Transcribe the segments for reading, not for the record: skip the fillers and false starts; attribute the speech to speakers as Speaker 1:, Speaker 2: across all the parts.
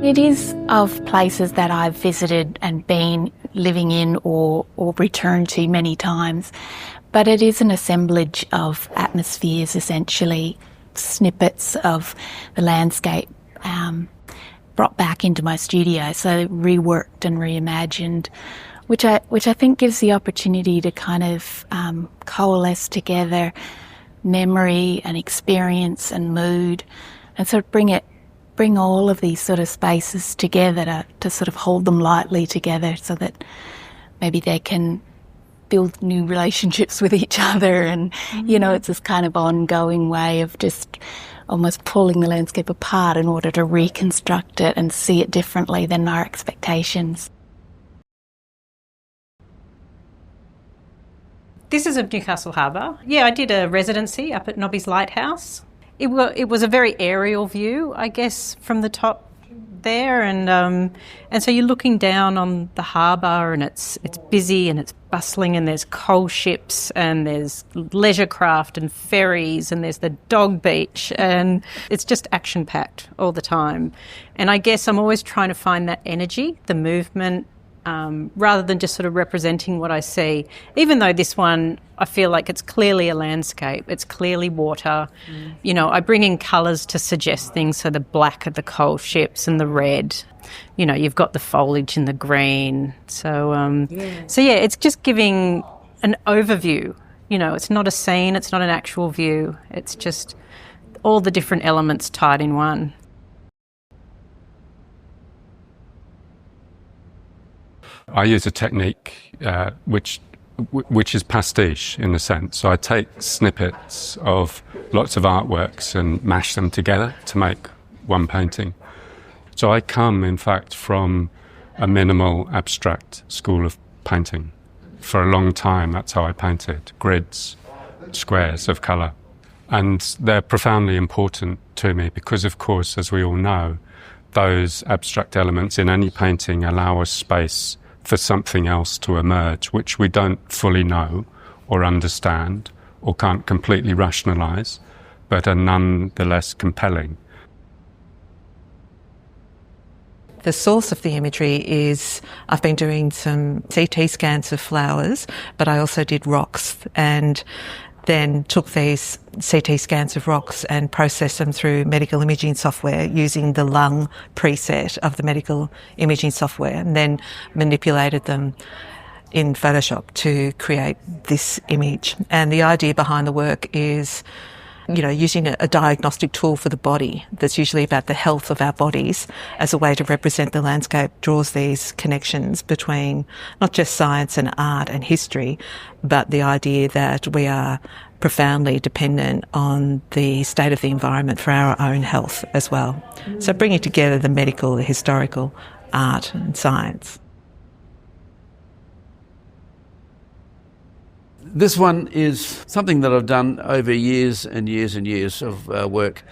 Speaker 1: It is of places that I've visited and been living in or returned to many times, but it is an assemblage of atmospheres, essentially, snippets of the landscape brought back into my studio, so reworked and reimagined, which I think gives the opportunity to kind of coalesce together memory and experience and mood, and sort of bring all of these sort of spaces together to sort of hold them lightly together so that maybe they can build new relationships with each other. And, you know, it's this kind of ongoing way of just almost pulling the landscape apart in order to reconstruct it and see it differently than our expectations.
Speaker 2: This is of Newcastle Harbour. Yeah, I did a residency up at Nobby's Lighthouse. It was a very aerial view, I guess, from the top there, and so you're looking down on the harbour, and it's busy and it's bustling, and there's coal ships and there's leisure craft and ferries and there's the dog beach, and it's just action packed all the time. And I guess I'm always trying to find that energy, the movement, rather than just sort of representing what I see. Even though this one, I feel like it's clearly a landscape, it's clearly water. You know, I bring in colours to suggest things, so the black of the coal ships and the red. You know, you've got the foliage and the green. So it's just giving an overview. You know, it's not a scene, it's not an actual view. It's just all the different elements tied in one.
Speaker 3: I use a technique which is pastiche in a sense. So I take snippets of lots of artworks and mash them together to make one painting. So I come, in fact, from a minimal abstract school of painting. For a long time, that's how I painted, grids, squares of colour. And they're profoundly important to me because, of course, as we all know, those abstract elements in any painting allow us space for something else to emerge, which we don't fully know or understand or can't completely rationalise, but are nonetheless compelling.
Speaker 4: The source of the imagery is, I've been doing some CT scans of flowers, but I also did rocks, and then took these CT scans of rocks and processed them through medical imaging software using the lung preset of the medical imaging software, and then manipulated them in Photoshop to create this image. And the idea behind the work is, you know, using a diagnostic tool for the body that's usually about the health of our bodies as a way to represent the landscape draws these connections between not just science and art and history, but the idea that we are profoundly dependent on the state of the environment for our own health as well. So bringing together the medical, the historical, art and science.
Speaker 5: This one is something that I've done over years and years and years of work.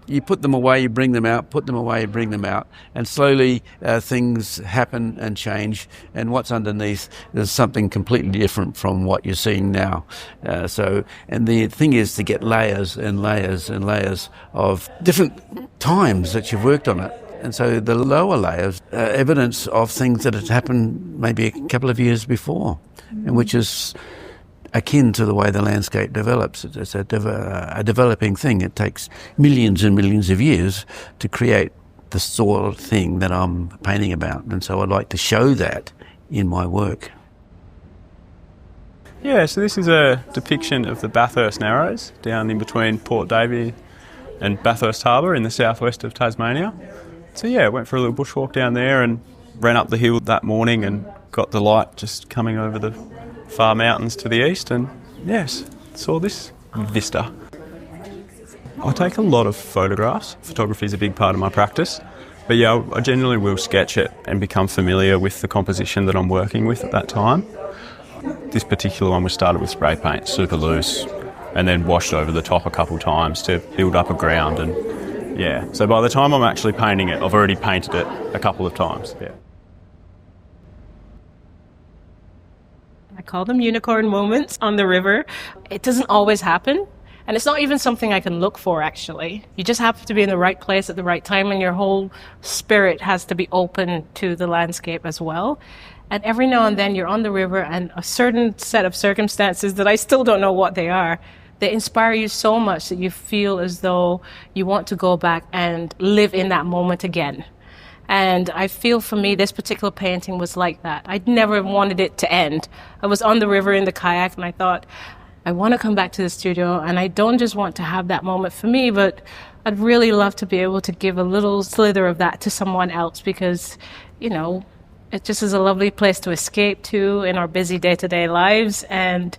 Speaker 5: You put them away, you bring them out, put them away, you bring them out, and slowly things happen and change, and what's underneath is something completely different from what you're seeing now. And the thing is to get layers and layers and layers of different times that you've worked on it. And so the lower layers are evidence of things that had happened maybe a couple of years before, and which is akin to the way the landscape develops. It's a developing thing. It takes millions and millions of years to create the sort of thing that I'm painting about. And so I'd like to show that in my work.
Speaker 6: Yeah, so this is a depiction of the Bathurst Narrows down in between Port Davey and Bathurst Harbour in the southwest of Tasmania. So yeah, went for a little bushwalk down there and ran up the hill that morning and got the light just coming over the far mountains to the east, and yes, saw this vista. I take a lot of photographs. Photography is a big part of my practice, but yeah, I generally will sketch it and become familiar with the composition that I'm working with at that time. This particular one was started with spray paint, super loose, and then washed over the top a couple times to build up a ground. And yeah, so by the time I'm actually painting it, I've already painted it a couple of times. Yeah.
Speaker 7: I call them unicorn moments on the river. It doesn't always happen. And it's not even something I can look for, actually. You just have to be in the right place at the right time, and your whole spirit has to be open to the landscape as well. And every now and then you're on the river, and a certain set of circumstances that I still don't know what they are, they inspire you so much that you feel as though you want to go back and live in that moment again. And I feel for me, this particular painting was like that. I never wanted it to end. I was on the river in the kayak, and I thought, I want to come back to the studio, and I don't just want to have that moment for me, but I'd really love to be able to give a little slither of that to someone else, because, you know, it just is a lovely place to escape to in our busy day-to-day lives. And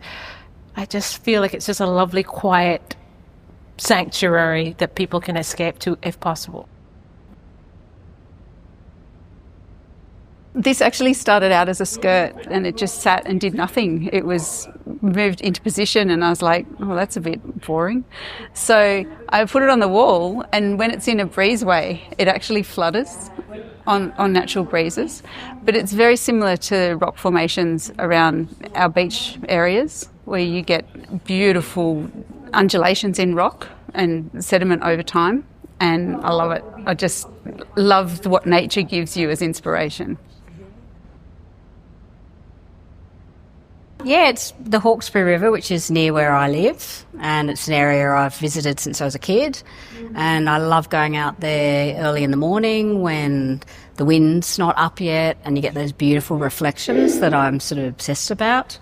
Speaker 7: I just feel like it's just a lovely, quiet sanctuary that people can escape to if possible.
Speaker 8: This actually started out as a skirt, and it just sat and did nothing. It was moved into position, and I was like, oh, that's a bit boring. So I put it on the wall, and when it's in a breezeway, it actually flutters on natural breezes. But it's very similar to rock formations around our beach areas, where you get beautiful undulations in rock and sediment over time. And I love it. I just love what nature gives you as inspiration.
Speaker 9: Yeah, it's the Hawkesbury River, which is near where I live, and it's an area I've visited since I was a kid. And I love going out there early in the morning when the wind's not up yet and you get those beautiful reflections that I'm sort of obsessed about.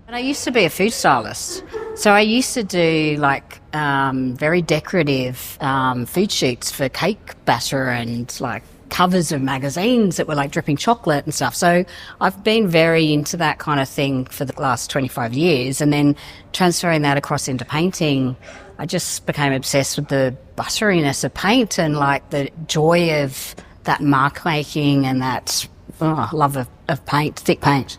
Speaker 9: And I used to be a food stylist, so I used to do like very decorative food shoots for cake batter and like covers of magazines that were like dripping chocolate and stuff. So I've been very into that kind of thing for the last 25 years, and then transferring that across into painting, I just became obsessed with the butteriness of paint and like the joy of that mark making and that love of paint, thick paint.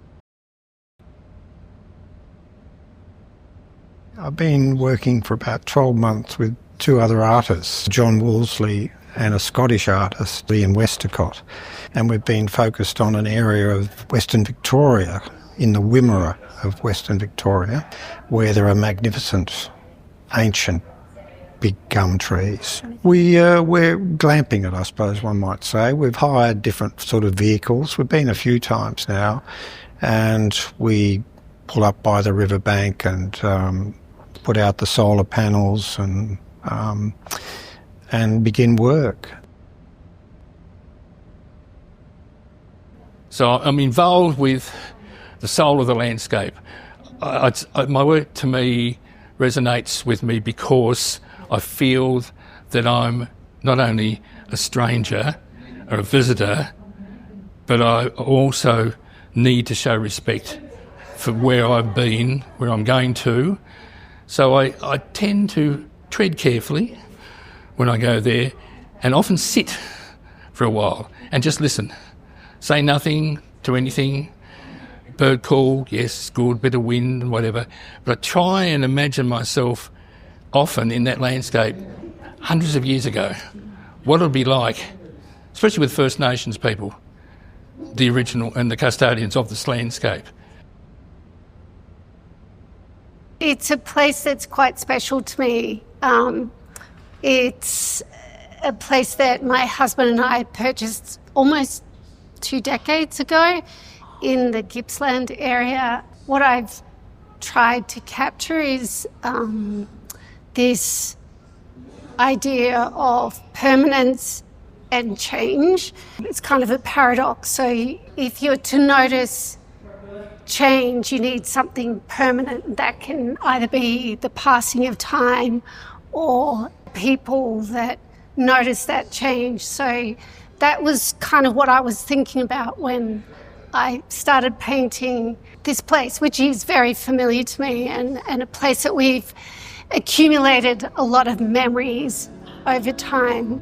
Speaker 10: I've been working for about 12 months with two other artists, John Wolseley and a Scottish artist, Ian Westacott, and we've been focused on an area of Western Victoria, in the Wimmera of Western Victoria, where there are magnificent, ancient, big gum trees. We're glamping it, I suppose one might say. We've hired different sort of vehicles. We've been a few times now, and we pull up by the riverbank and put out the solar panels and begin work.
Speaker 11: So I'm involved with the soul of the landscape. My work to me resonates with me because I feel that I'm not only a stranger or a visitor, but I also need to show respect for where I've been, where I'm going to. So I tend to tread carefully when I go there, and often sit for a while and just listen. Say nothing to anything. Bird call, yes, good, bit of wind and whatever. But I try and imagine myself often in that landscape hundreds of years ago. What it would be like, especially with First Nations people, the original and the custodians of this landscape.
Speaker 12: It's a place that's quite special to me. It's a place that my husband and I purchased almost 2 decades ago in the Gippsland area. What I've tried to capture is this idea of permanence and change. It's kind of a paradox. So if you're to notice change, you need something permanent that can either be the passing of time or people that notice that change. So that was kind of what I was thinking about when I started painting this place, which is very familiar to me, and a place that we've accumulated a lot of memories over time.